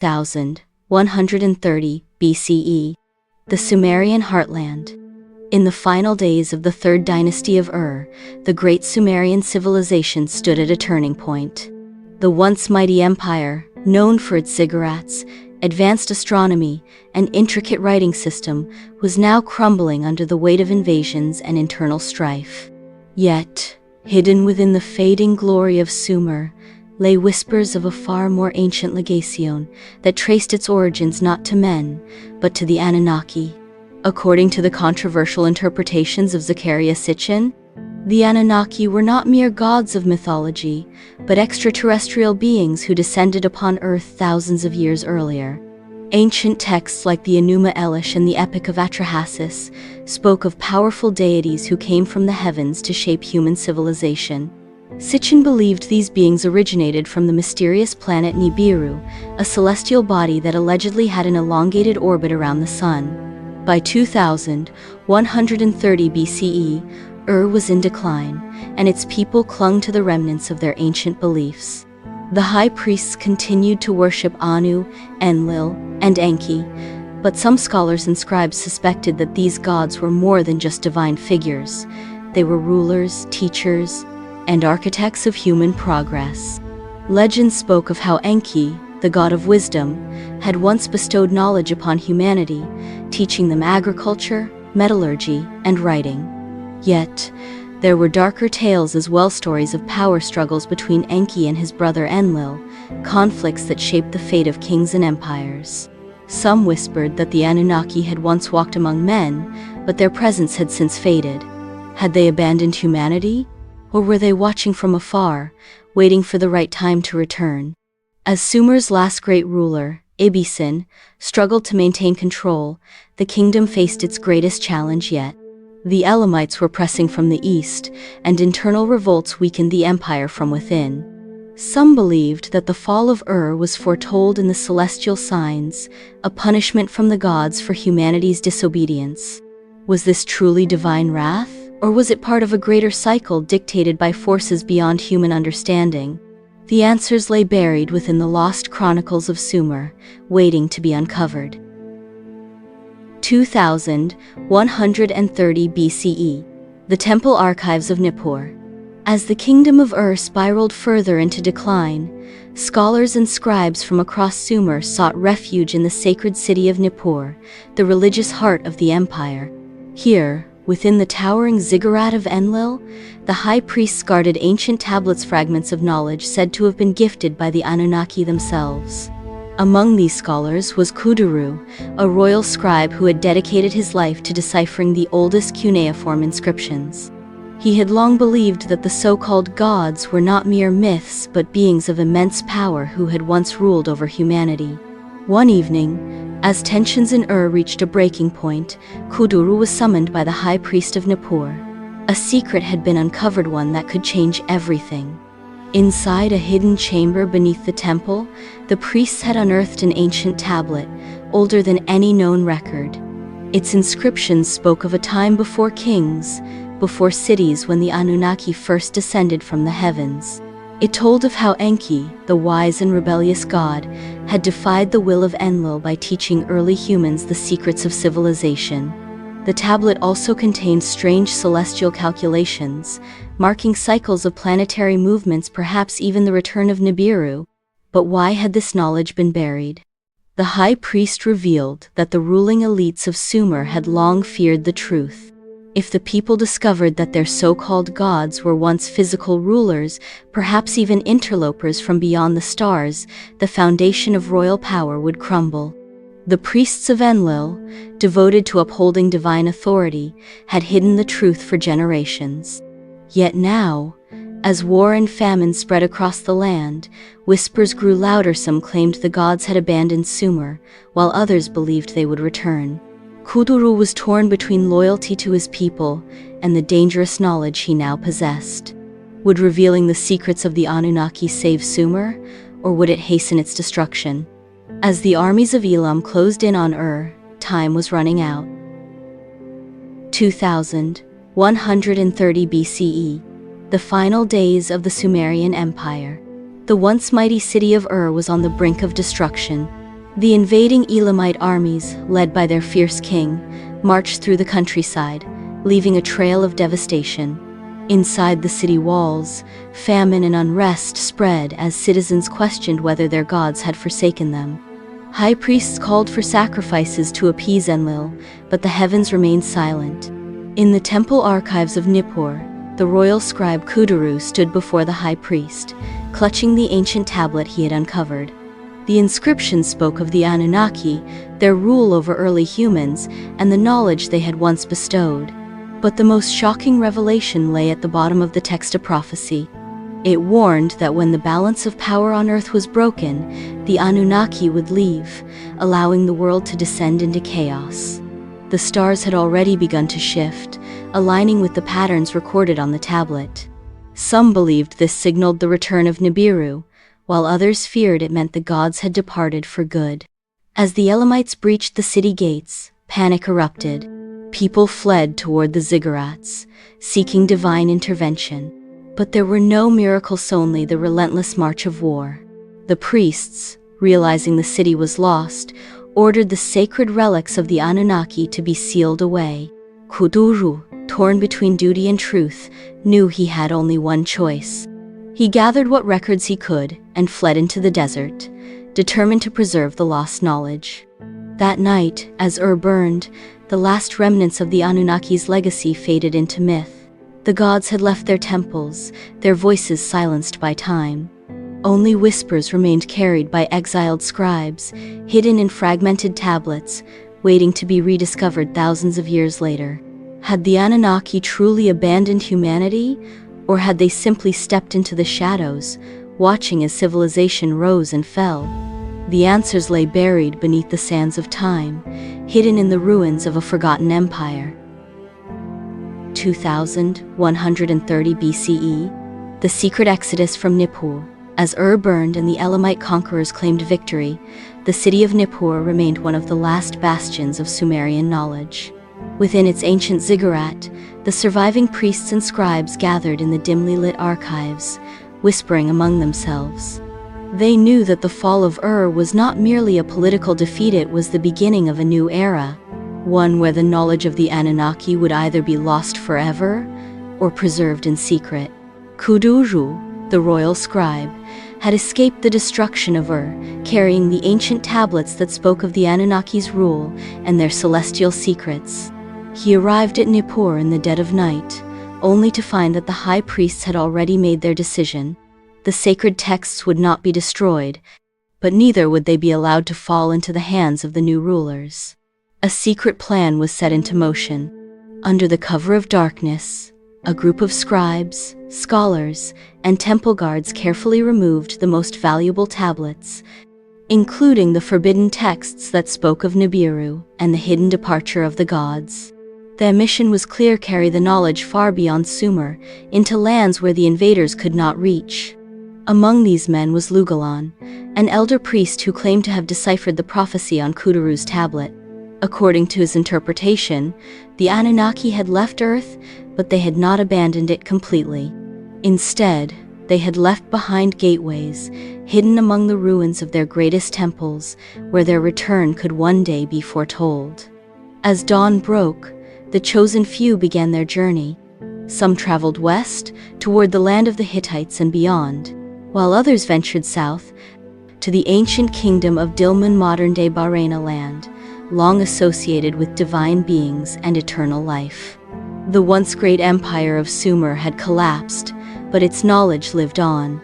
2130 BCE. The Sumerian heartland. In the final days of the third dynasty of Ur, the great Sumerian civilization stood at a turning point. The once mighty empire, known for its ziggurats, advanced astronomy, and intricate writing system, was now crumbling under the weight of invasions and internal strife. Yet, hidden within the fading glory of Sumer, lay whispers of a far more ancient legation that traced its origins not to men, but to the Anunnaki. According to the controversial interpretations of Zecharia Sitchin, the Anunnaki were not mere gods of mythology, but extraterrestrial beings who descended upon Earth thousands of years earlier. Ancient texts like the Enuma Elish and the Epic of Atrahasis spoke of powerful deities who came from the heavens to shape human civilization. Sitchin believed these beings originated from the mysterious planet Nibiru, a celestial body that allegedly had an elongated orbit around the Sun. By 2130 BCE, Ur was in decline, and its people clung to the remnants of their ancient beliefs. The high priests continued to worship Anu, Enlil, and Enki, but some scholars and scribes suspected that these gods were more than just divine figures. They were rulers, teachers, and architects of human progress. Legends spoke of how Enki, the god of wisdom, had once bestowed knowledge upon humanity, teaching them agriculture, metallurgy, and writing. Yet, there were darker tales as well, stories of power struggles between Enki and his brother Enlil, conflicts that shaped the fate of kings and empires. Some whispered that the Anunnaki had once walked among men, but their presence had since faded. Had they abandoned humanity? Or were they watching from afar, waiting for the right time to return? As Sumer's last great ruler, Ibisin, struggled to maintain control, the kingdom faced its greatest challenge yet. The Elamites were pressing from the east, and internal revolts weakened the empire from within. Some believed that the fall of Ur was foretold in the celestial signs, a punishment from the gods for humanity's disobedience. Was this truly divine wrath? Or was it part of a greater cycle dictated by forces beyond human understanding? The answers lay buried within the lost chronicles of Sumer, waiting to be uncovered. 2130 BCE. The Temple Archives of Nippur. As the kingdom of Ur spiraled further into decline, scholars and scribes from across Sumer sought refuge in the sacred city of Nippur, the religious heart of the empire. Here, within the towering ziggurat of Enlil, the high priests guarded ancient tablets, fragments of knowledge said to have been gifted by the Anunnaki themselves. Among these scholars was Kuduru, a royal scribe who had dedicated his life to deciphering the oldest cuneiform inscriptions. He had long believed that the so-called gods were not mere myths but beings of immense power who had once ruled over humanity. One evening, as tensions in Ur reached a breaking point, Kuduru was summoned by the high priest of Nippur. A secret had been uncovered, one that could change everything. Inside a hidden chamber beneath the temple, the priests had unearthed an ancient tablet, older than any known record. Its inscriptions spoke of a time before kings, before cities, when the Anunnaki first descended from the heavens. It told of how Enki, the wise and rebellious god, had defied the will of Enlil by teaching early humans the secrets of civilization. The tablet also contained strange celestial calculations, marking cycles of planetary movements, perhaps even the return of Nibiru. But why had this knowledge been buried? The high priest revealed that the ruling elites of Sumer had long feared the truth. If the people discovered that their so-called gods were once physical rulers, perhaps even interlopers from beyond the stars, the foundation of royal power would crumble. The priests of Enlil, devoted to upholding divine authority, had hidden the truth for generations. Yet now, as war and famine spread across the land, whispers grew louder. Some claimed the gods had abandoned Sumer, while others believed they would return. Kuduru was torn between loyalty to his people and the dangerous knowledge he now possessed. Would revealing the secrets of the Anunnaki save Sumer, or would it hasten its destruction? As the armies of Elam closed in on Ur, time was running out. 2130 BCE. The final days of the Sumerian Empire. The once mighty city of Ur was on the brink of destruction. The invading Elamite armies, led by their fierce king, marched through the countryside, leaving a trail of devastation. Inside the city walls, famine and unrest spread as citizens questioned whether their gods had forsaken them. High priests called for sacrifices to appease Enlil, but the heavens remained silent. In the temple archives of Nippur, the royal scribe Kuduru stood before the high priest, clutching the ancient tablet he had uncovered. The inscription spoke of the Anunnaki, their rule over early humans, and the knowledge they had once bestowed. But the most shocking revelation lay at the bottom of the text of prophecy. It warned that when the balance of power on Earth was broken, the Anunnaki would leave, allowing the world to descend into chaos. The stars had already begun to shift, aligning with the patterns recorded on the tablet. Some believed this signaled the return of Nibiru, while others feared it meant the gods had departed for good. As the Elamites breached the city gates, panic erupted. People fled toward the ziggurats, seeking divine intervention. But there were no miracles, only the relentless march of war. The priests, realizing the city was lost, ordered the sacred relics of the Anunnaki to be sealed away. Kuduru, torn between duty and truth, knew he had only one choice. He gathered what records he could and fled into the desert, determined to preserve the lost knowledge. That night, as burned, the last remnants of the Anunnaki's legacy faded into myth. The gods had left their temples, their voices silenced by time. Only whispers remained, carried by exiled scribes, hidden in fragmented tablets, waiting to be rediscovered thousands of years later. Had the Anunnaki truly abandoned humanity, or had they simply stepped into the shadows, watching as civilization rose and fell? The answers lay buried beneath the sands of time, hidden in the ruins of a forgotten empire. 2130 BCE, the secret exodus from Nippur. As burned and the Elamite conquerors claimed victory, the city of Nippur remained one of the last bastions of Sumerian knowledge. Within its ancient ziggurat, the surviving priests and scribes gathered in the dimly lit archives, whispering among themselves. They knew that the fall of was not merely a political defeat, it was the beginning of a new era, one where the knowledge of the Anunnaki would either be lost forever or preserved in secret. Kuduru, the royal scribe, had escaped the destruction of carrying the ancient tablets that spoke of the Anunnaki's rule and their celestial secrets. He arrived at Nippur in the dead of night, only to find that the high priests had already made their decision. The sacred texts would not be destroyed, but neither would they be allowed to fall into the hands of the new rulers. A secret plan was set into motion. Under the cover of darkness, a group of scribes, scholars, and temple guards carefully removed the most valuable tablets, including the forbidden texts that spoke of Nibiru and the hidden departure of the gods. Their mission was clear: carry the knowledge far beyond Sumer, into lands where the invaders could not reach. Among these men was Lugalan, an elder priest who claimed to have deciphered the prophecy on Kuduru's tablet. According to his interpretation, the Anunnaki had left Earth, but they had not abandoned it completely. Instead, they had left behind gateways, hidden among the ruins of their greatest temples, where their return could one day be foretold. As dawn broke, the chosen few began their journey. Some traveled west, toward the land of the Hittites and beyond, while others ventured south, to the ancient kingdom of Dilmun, modern-day Bahrain land, long associated with divine beings and eternal life. The once great empire of Sumer had collapsed, but its knowledge lived on.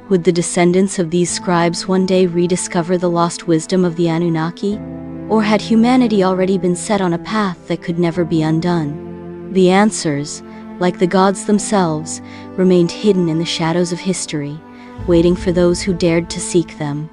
Would the descendants of these scribes one day rediscover the lost wisdom of the Anunnaki? Or had humanity already been set on a path that could never be undone? The answers, like the gods themselves, remained hidden in the shadows of history, waiting for those who dared to seek them.